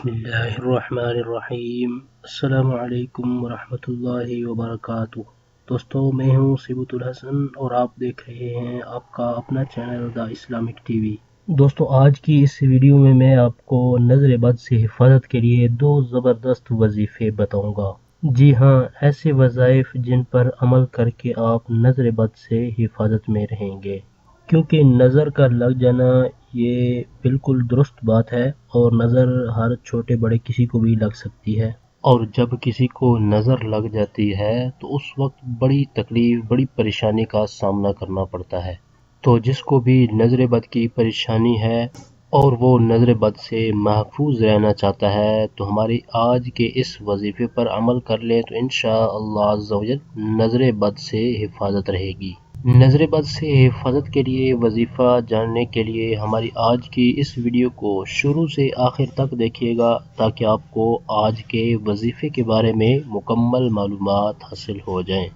बिस्मिल्लाहिर्रहमानिर्रहीम। अस्सलामु अलैकुम वरहमतुल्लाहि वबरकातुह। दोस्तों, मैं हूँ सिबुतुल हसन और आप देख रहे हैं आपका अपना चैनल द इस्लामिक टीवी। दोस्तों, आज की इस वीडियो में मैं आपको नज़र बद से हिफाजत के लिए दो ज़बरदस्त वजीफ़े बताऊंगा। जी हाँ, ऐसे वज़ाइफ जिन पर अमल करके आप नज़र बद से हिफाजत में रहेंगे, क्योंकि नज़र का लग जाना ये बिल्कुल दुरुस्त बात है और नज़र हर छोटे बड़े किसी को भी लग सकती है। और जब किसी को नज़र लग जाती है तो उस वक्त बड़ी तकलीफ बड़ी परेशानी का सामना करना पड़ता है। तो जिसको भी नज़र बद की परेशानी है और वो नज़र बद से महफूज रहना चाहता है तो हमारी आज के इस वजीफ़े पर अमल कर ले तो इंशाअल्लाह अज़्ज़ व जल नज़र बद से हिफाजत रहेगी। नज़र बद से हिफाजत के लिए वजीफ़ा जानने के लिए हमारी आज की इस वीडियो को शुरू से आखिर तक देखिएगा ताकि आपको आज के वजीफ़े के बारे में मुकम्मल मालूमात हासिल हो जाएं।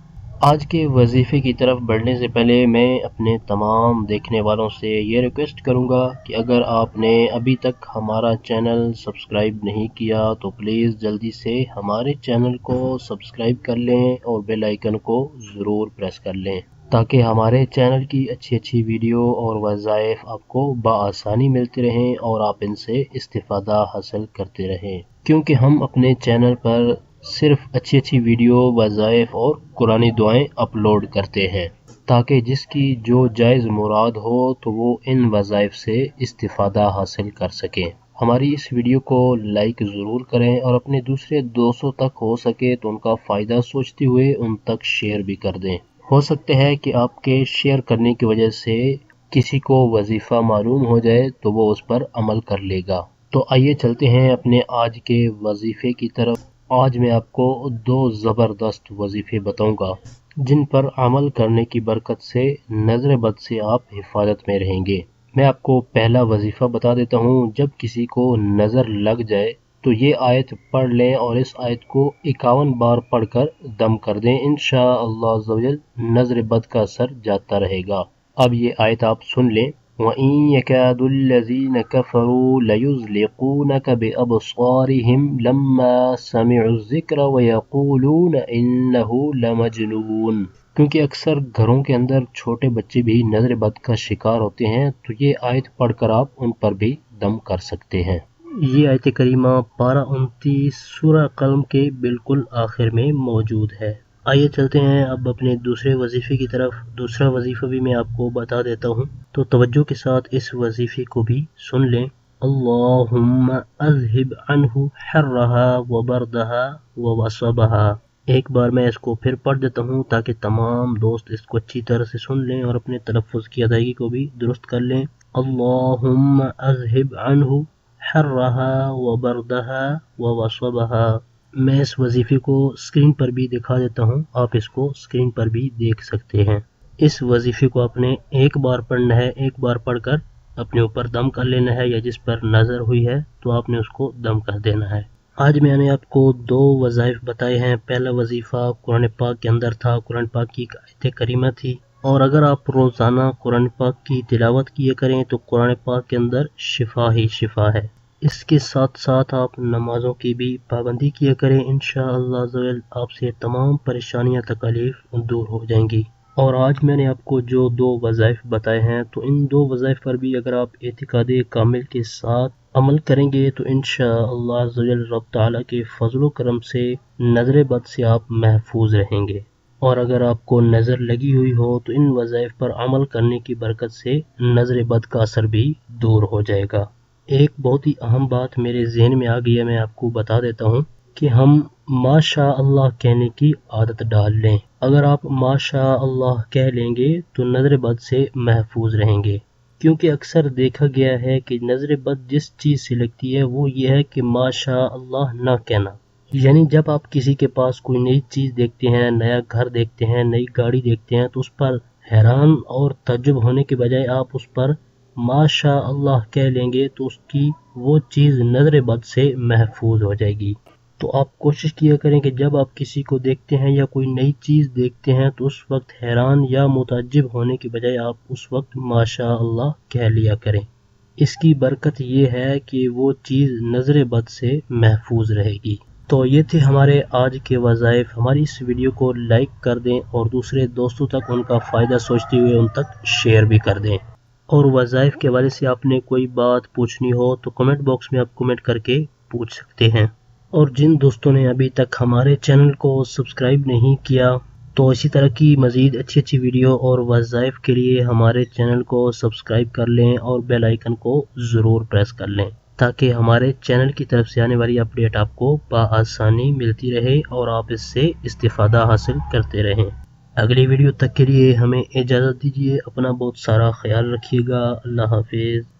आज के वजीफ़े की तरफ बढ़ने से पहले मैं अपने तमाम देखने वालों से ये रिक्वेस्ट करूंगा कि अगर आपने अभी तक हमारा चैनल सब्सक्राइब नहीं किया तो प्लीज़ जल्दी से हमारे चैनल को सब्सक्राइब कर लें और बेल आइकन को ज़रूर प्रेस कर लें ताकि हमारे चैनल की अच्छी वीडियो और वज़ाइफ आपको बआसानी मिलती रहें और आप इनसे इस्तिफ़ादा हासिल करते रहें, क्योंकि हम अपने चैनल पर सिर्फ अच्छी वीडियो वज़ाइफ और कुरानी दुआएं अपलोड करते हैं ताकि जिसकी जो जायज़ मुराद हो तो वो इन वज़ाइफ से इस्तिफ़ादा हासिल कर सके। हमारी इस वीडियो को लाइक ज़रूर करें और अपने दूसरे दोस्तों तक हो सके तो उनका फ़ायदा सोचते हुए उन तक शेयर भी कर दें। हो सकता है कि आपके शेयर करने की वजह से किसी को वजीफ़ा मालूम हो जाए तो वो उस पर अमल कर लेगा। तो आइए चलते हैं अपने आज के वजीफ़े की तरफ। आज मैं आपको दो ज़बरदस्त वजीफ़े बताऊंगा जिन पर अमल करने की बरकत से नज़र बद से आप हिफाजत में रहेंगे। मैं आपको पहला वजीफ़ा बता देता हूँ। जब किसी को नज़र लग जाए तो ये आयत पढ़ लें और इस आयत को 51 बार पढ़कर दम कर दें। इंशाअल्लाह अज़्ज़ व जल नज़र बद का असर जाता रहेगा। अब ये आयत आप सुन लें। वइन यकादुल्लज़ीन कफ़रू लयुज़लिक़ूनक बिअबसारिहिम लम्मा समिउज़्ज़िक्र वयक़ूलून इन्नहु लमजनून। क्योंकि अक्सर घरों के अंदर छोटे बच्चे भी नज़र बद का शिकार होते हैं तो ये आयत पढ़कर आप उन पर भी दम कर सकते हैं। ये आयत करीमा पारा 29 सूरह कलम के बिल्कुल आखिर में मौजूद है। आइए चलते हैं अब अपने दूसरे वजीफे की तरफ। दूसरा वजीफा भी मैं आपको बता देता हूँ, तो तवज्जो के साथ इस वजीफे को भी सुन लें। अल्लाहुम्मा अज़हिब अन्हु हर्रहा व बरदहा व वसबहा। एक बार मैं इसको फिर पढ़ देता हूँ ताकि तमाम दोस्त इसको अच्छी तरह से सुन लें और अपने तलफ़्फ़ुज़ की अदायगी को भी दुरुस्त कर लें। अल्लाहुम्मा अज़हिब अन्हु हर्रहा व बरदहा व वसबहा। मैं इस वजीफे को स्क्रीन पर भी दिखा देता हूँ, आप इसको स्क्रीन पर भी देख सकते हैं। इस वजीफे को आपने एक बार पढ़ना है, एक बार पढ़कर अपने ऊपर दम कर लेना है या जिस पर नज़र हुई है तो आपने उसको दम कर देना है। आज मैंने आपको दो वज़ाइफ बताए हैं। पहला वजीफ़ा कुरान पाक के अंदर था, कुरान पाक की एक आयत करीमा थी और अगर आप रोज़ाना कुरान पाक की तिलावत किया करें तो कुरान पाक के अंदर शिफा ही शिफा है। इसके साथ साथ आप नमाज़ों की भी पाबंदी किया करें। इंशाअल्लाह ज़ल आपसे तमाम परेशानियां तकलीफ दूर हो जाएंगी। और आज मैंने आपको जो दो वज़ाइफ बताए हैं तो इन दो वज़ाइफ पर भी अगर आप एतिकादे कामिल के साथ अमल करेंगे तो इंशाअल्लाह ज़ल रब ताला के फज़ल व करम से नज़र बद से आप महफूज रहेंगे। और अगर आपको नज़र लगी हुई हो तो इन वज़ाइफ पर अमल करने की बरकत से नज़र बद का असर भी दूर हो जाएगा। एक बहुत ही अहम बात मेरे ज़हन में आ गई है, मैं आपको बता देता हूँ कि हम माशा अल्लाह कहने की आदत डाल लें। अगर आप माशा अल्लाह कह लेंगे तो नज़र बद से महफूज रहेंगे, क्योंकि अक्सर देखा गया है कि नज़र बद जिस चीज़ से लगती है वो ये है कि माशा अल्लाह ना कहना। यानी जब आप किसी के पास कोई नई चीज़ देखते हैं, नया घर देखते हैं, नई गाड़ी देखते हैं तो उस पर हैरान और तज्जुब होने के बजाय आप उस पर माशा अल्लाह कह लेंगे तो उसकी वो चीज़ नज़र बद से महफूज हो जाएगी। तो आप कोशिश किया करें कि जब आप किसी को देखते हैं या कोई नई चीज़ देखते हैं तो उस वक्त हैरान या मुताज्जिब होने के बजाय आप उस वक्त माशा अल्लाह कह लिया करें। اس کی برکت یہ ہے کہ وہ چیز نظر بد سے محفوظ رہے گی۔ تو یہ تھے ہمارے آج کے وظائف۔ ہماری اس ویڈیو کو لائک کر دیں اور دوسرے دوستوں تک ان کا فائدہ سوچتے ہوئے ان تک شیئر بھی کر دیں۔ اور وظائف کے بارے سے آپ نے کوئی بات پوچھنی ہو تو کمنٹ باکس میں آپ کمنٹ کر کے پوچھ سکتے ہیں۔ اور جن دوستوں نے ابھی تک ہمارے چینل کو سبسکرائب نہیں کیا تو اسی طرح کی مزید اچھی ویڈیو اور وظائف کے لیے ہمارے چینل کو سبسکرائب کر لیں اور بیل آئیکن کو ضرور پریس کر لیں تاکہ ہمارے چینل کی طرف سے آنے والی اپڈیٹ آپ کو بآسانی ملتی رہے اور آپ اس سے استفادہ حاصل کرتے رہیں۔ اگلی ویڈیو تک کے لیے ہمیں اجازت دیجیے۔ اپنا بہت سارا خیال رکھیے گا۔ اللہ حافظ۔